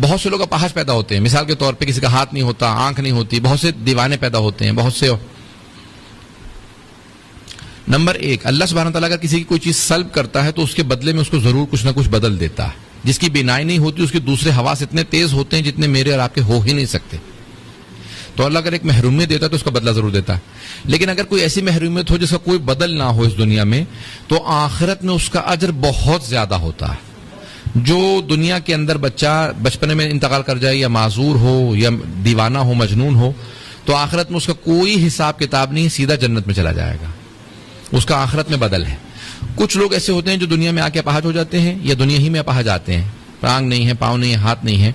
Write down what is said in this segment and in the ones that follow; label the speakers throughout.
Speaker 1: بہت سے لوگ اپاہج پیدا ہوتے ہیں، مثال کے طور پہ کسی کا ہاتھ نہیں ہوتا، آنکھ نہیں ہوتی، بہت سے دیوانے پیدا ہوتے ہیں، بہت سے. نمبر 1، اللہ سبحانہ تعالیٰ اگر کسی کی کوئی چیز سلب کرتا ہے تو اس کے بدلے میں اس کو ضرور کچھ نہ کچھ بدل دیتا ہے. جس کی بینائی نہیں ہوتی اس کے دوسرے حواس اتنے تیز ہوتے ہیں جتنے میرے اور آپ کے ہو ہی نہیں سکتے. تو اللہ اگر ایک محرومیت دیتا ہے تو اس کا بدلہ ضرور دیتا ہے. لیکن اگر کوئی ایسی محرومیت ہو جس کا کوئی بدل نہ ہو اس دنیا میں، تو آخرت میں اس کا اجر بہت زیادہ ہوتا ہے. جو دنیا کے اندر بچہ بچپنے میں انتقال کر جائے، یا معذور ہو یا دیوانہ ہو، مجنون ہو، تو آخرت میں اس کا کوئی حساب کتاب نہیں، سیدھا جنت میں چلا جائے گا. اس کا آخرت میں بدل ہے. کچھ لوگ ایسے ہوتے ہیں جو دنیا میں آ کے اپاہج ہو جاتے ہیں، یا دنیا ہی میں اپاہج آتے ہیں، ٹانگ نہیں ہے، پاؤں نہیں ہے، ہاتھ نہیں ہے.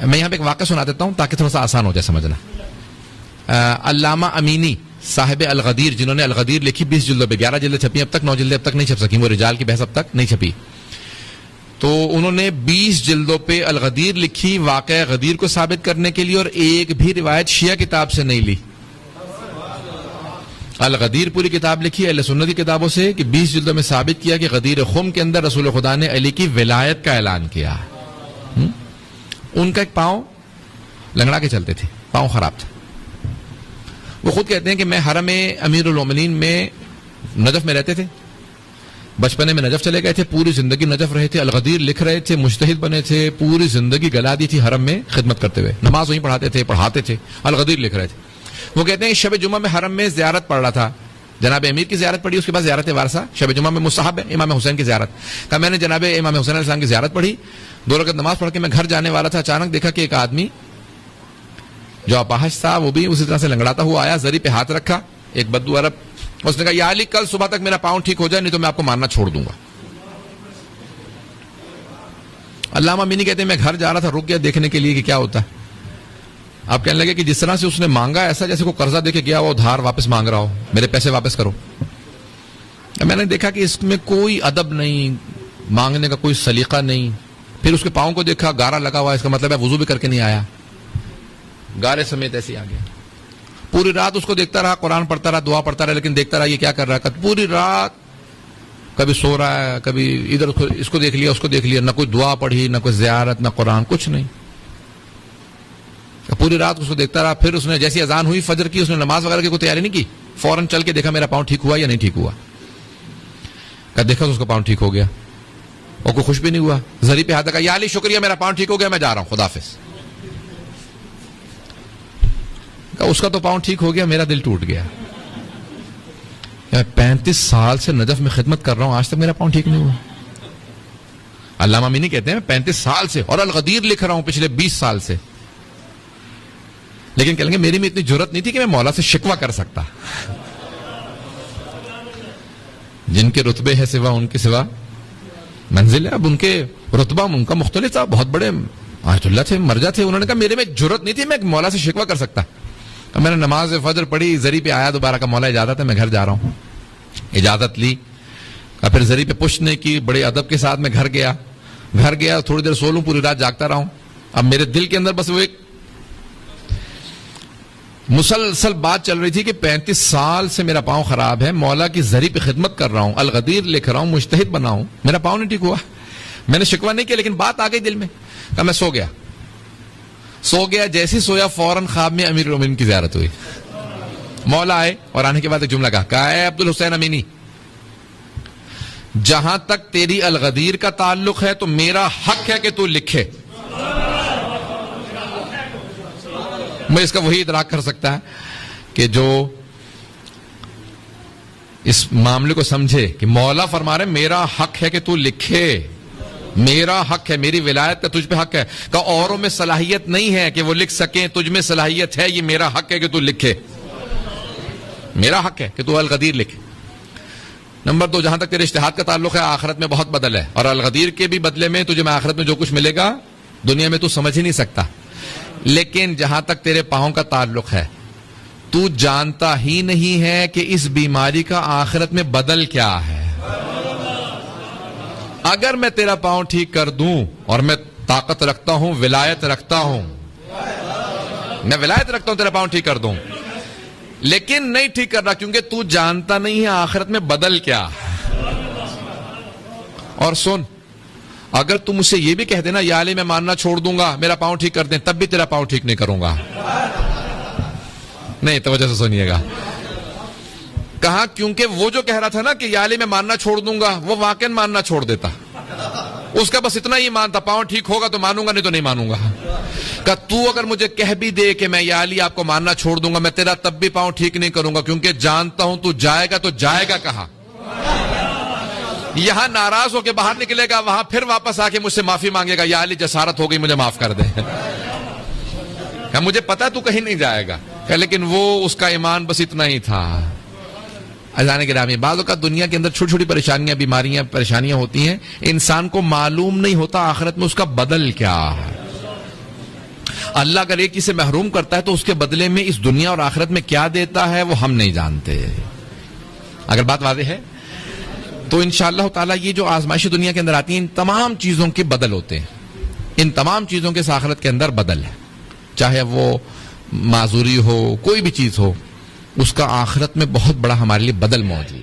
Speaker 1: میں یہاں پہ ایک واقعہ سنا دیتا ہوں تاکہ تھوڑا سا آسان ہو جائے سمجھنا. علامہ امینی صاحب الغدیر، جنہوں نے الغدیر لکھی 20 جلدوں پہ، 11 جلدیں چھپی اب تک، 9 جلدیں اب تک نہیں چھپ سکی، وہ رجال کی بحث اب تک نہیں چھپی. تو انہوں نے 20 جلدوں پہ الغدیر لکھی واقعہ غدیر کو ثابت کرنے کے لیے، اور ایک بھی روایت شیعہ کتاب سے نہیں لی. الغدیر پوری کتاب لکھی اہل سنت کی کتابوں سے کہ 20 جلدوں میں ثابت کیا کہ غدیر خم کے اندر رسول خدا نے علی کی ولایت کا اعلان کیا. ان کا ایک پاؤں لنگڑا کے چلتے تھے، پاؤں خراب تھا. وہ خود کہتے ہیں کہ میں حرم امیر المومنین میں نجف میں رہتے تھے، بچپنے میں نجف چلے گئے تھے، پوری زندگی نجف رہے تھے. الغدیر لکھ رہے تھے، مجتہد بنے تھے، پوری زندگی گلا دی تھی حرم میں خدمت کرتے ہوئے، نماز وہیں پڑھاتے تھے، پڑھاتے تھے. الغدیر لکھ رہے تھے. وہ کہتے ہیں شب جمعہ میں حرم میں زیارت پڑھ رہا تھا، جناب امیر کی زیارت پڑھی، اس کے بعد زیارت وارثہ. شب جمعہ میں مستحب ہے امام حسین کی زیارت. کہا میں نے جناب امام حسین علیہ السلام کی زیارت پڑھی، 2 رکعت نماز پڑھ کے میں گھر جانے والا تھا، اچانک دیکھا کہ ایک آدمی جو اپاہج تھا وہ بھی اسی طرح سے لنگڑاتا ہوا آیا، زری پہ ہاتھ رکھا، ایک بدو عرب. اس نے کہا یا علی کل صبح تک میرا پاؤں ٹھیک ہو جائے، نہیں تو میں آپ کو مارنا چھوڑ دوں گا. علامہ امینی کہتے ہیں میں گھر جا رہا تھا، رک گیا دیکھنے کے لیے کہ کیا ہوتا ہے. آپ کہنے لگے کہ جس طرح سے اس نے مانگا ایسا جیسے کوئی قرضہ دے کے گیا وہ دھار واپس مانگ رہا ہو، میرے پیسے واپس کرو. میں نے دیکھا کہ اس میں کوئی ادب نہیں، مانگنے کا کوئی سلیقہ نہیں. پھر اس کے پاؤں کو دیکھا، گارا لگا ہوا، اس کا مطلب ہے وضو بھی کر کے نہیں آیا، گارے سمیت ایسے آ گیا. پوری رات اس کو دیکھتا رہا، قرآن پڑھتا رہا، دعا پڑھتا رہا، لیکن دیکھتا رہا یہ کیا کر رہا ہے. پوری رات کبھی سو رہا ہے، کبھی ادھر اس کو دیکھ لیا، اس کو دیکھ لیا، نہ کوئی دعا پڑھی، نہ کوئی زیارت، نہ قرآن، کچھ نہیں. پوری رات اس کو دیکھتا رہا. پھر اس نے جیسی اذان ہوئی فجر کی، اس نے نماز وغیرہ کی کوئی تیاری نہیں کی، فوراً چل کے دیکھا میرا پاؤں ٹھیک ہوا یا نہیں ٹھیک ہوا. کہ دیکھا تو اس کا پاؤں ٹھیک ہو گیا، اور کوئی خوش بھی نہیں ہوا. زری پہ ہاتھ رکھا، یا علی شکریہ میرا پاؤں ٹھیک ہو گیا، میں جا رہا ہوں، خدا حافظ. کہ اس کا تو پاؤں ٹھیک ہو گیا، میرا دل ٹوٹ گیا. 35 سال سے نجف میں خدمت کر رہا ہوں، آج تک میرا پاؤں ٹھیک نہیں ہوا. علامہ امینی کہتے ہیں 35 سال سے، اور الغدیر لکھ رہا ہوں پچھلے 20 سال سے. لیکن کہیں گے میری میں اتنی جرت نہیں تھی کہ میں مولا سے شکوہ کر سکتا. جن کے رتبے ہے سوا ان کے سوا منزل ہے. اب ان کے رتبہ ان کا مختلف تھا، بہت بڑے آیت اللہ تھے، مرجع تھے. انہوں نے کہا میرے میں جرت نہیں تھی میں مولا سے شکوہ کر سکتا. میں نے نماز فجر پڑھی، زری پہ آیا دوبارہ کا مولا اجازت ہے میں گھر جا رہا ہوں. اجازت لی، پھر زری پہ پشت نہیں کی، بڑے ادب کے ساتھ میں گھر گیا تھوڑی دیر سو لوں، پوری رات جاگتا رہا ہوں. اب میرے دل کے اندر بس وہ ایک مسلسل بات چل رہی تھی کہ 35 سال سے میرا پاؤں خراب ہے، مولا کی زری پہ خدمت کر رہا ہوں، الغدیر لکھ رہا ہوں، مجتہد بنا ہوں، میرا پاؤں نہیں ٹھیک ہوا. میں نے شکوہ نہیں کیا، لیکن بات آ گئی دل میں. کہ میں سو گیا، جیسے سویا فوراً خواب میں امیر المومنین کی زیارت ہوئی. مولا آئے اور آنے کے بعد ایک جملہ کہا اے عبد الحسین امینی، جہاں تک تیری الغدیر کا تعلق ہے تو میرا حق ہے کہ تو لکھے. میں اس کا وہی ادراک کر سکتا ہے کہ جو اس معاملے کو سمجھے کہ مولا فرما رہے میرا حق ہے کہ تو لکھے، میرا حق ہے، میری ولایت کا تجھ پہ حق ہے. کہ اوروں میں صلاحیت نہیں ہے کہ وہ لکھ سکیں، تجھ میں صلاحیت ہے، یہ میرا حق ہے کہ تو لکھے، میرا حق ہے کہ تو الغدیر لکھے. نمبر 2، جہاں تک تیرے اجتہاد کا تعلق ہے آخرت میں بہت بدل ہے، اور الغدیر کے بھی بدلے میں تجھے میں آخرت میں جو کچھ ملے گا دنیا میں تو سمجھ ہی نہیں سکتا. لیکن جہاں تک تیرے پاؤں کا تعلق ہے تو جانتا ہی نہیں ہے کہ اس بیماری کا آخرت میں بدل کیا ہے. اگر میں تیرا پاؤں ٹھیک کر دوں، اور میں طاقت رکھتا ہوں، ولایت رکھتا ہوں، میں ولایت رکھتا ہوں تیرا پاؤں ٹھیک کر دوں، لیکن نہیں ٹھیک کر رہا کیونکہ تو جانتا نہیں ہے آخرت میں بدل کیا. اور سن، اگر تم مجھ سے یہ بھی کہہ دینا یا علی میں ماننا چھوڑ دوں گا میرا پاؤں ٹھیک کر دیں تب بھی تیرا پاؤں ٹھیک نہیں کروں گا. نہیں توجہ سے سنیے گا. کہا کیونکہ وہ جو کہہ رہا تھا نا کہ یا علی میں ماننا چھوڑ دوں گا وہ واقعا ماننا چھوڑ دیتا. اس کا بس اتنا ہی مانتا پاؤں ٹھیک ہوگا تو مانوں گا نہیں تو نہیں مانوں گا. کہ تو اگر مجھے کہہ بھی دے کہ میں یا علی آپ کو ماننا چھوڑ دوں گا میں تیرا تب بھی پاؤں ٹھیک نہیں کروں گا کیونکہ جانتا ہوں تو جائے گا کہاں. یہاں ناراض ہو کے باہر نکلے گا وہاں پھر واپس آ کے مجھ سے معافی مانگے گا یا علی جسارت ہو گئی مجھے معاف کر دے. مجھے پتا تو کہیں نہیں جائے گا لیکن وہ اس کا ایمان بس اتنا ہی تھا. اذان گرامی بعض اوقات دنیا کے اندر چھوٹی چھوٹی پریشانیاں بیماریاں پریشانیاں ہوتی ہیں انسان کو معلوم نہیں ہوتا آخرت میں اس کا بدل کیا ہے. اللہ اگر ایک چیز سے محروم کرتا ہے تو اس کے بدلے میں اس دنیا اور آخرت میں کیا دیتا ہے وہ ہم نہیں جانتے. اگر بات واضح ہے تو انشاءاللہ تعالی یہ جو آزمائشی دنیا کے اندر آتی ہیں ان تمام چیزوں کے بدل ہوتے ہیں. ان تمام چیزوں کے اس آخرت کے اندر بدل ہے چاہے وہ معذوری ہو کوئی بھی چیز ہو اس کا آخرت میں بہت بڑا ہمارے لیے بدل موجود.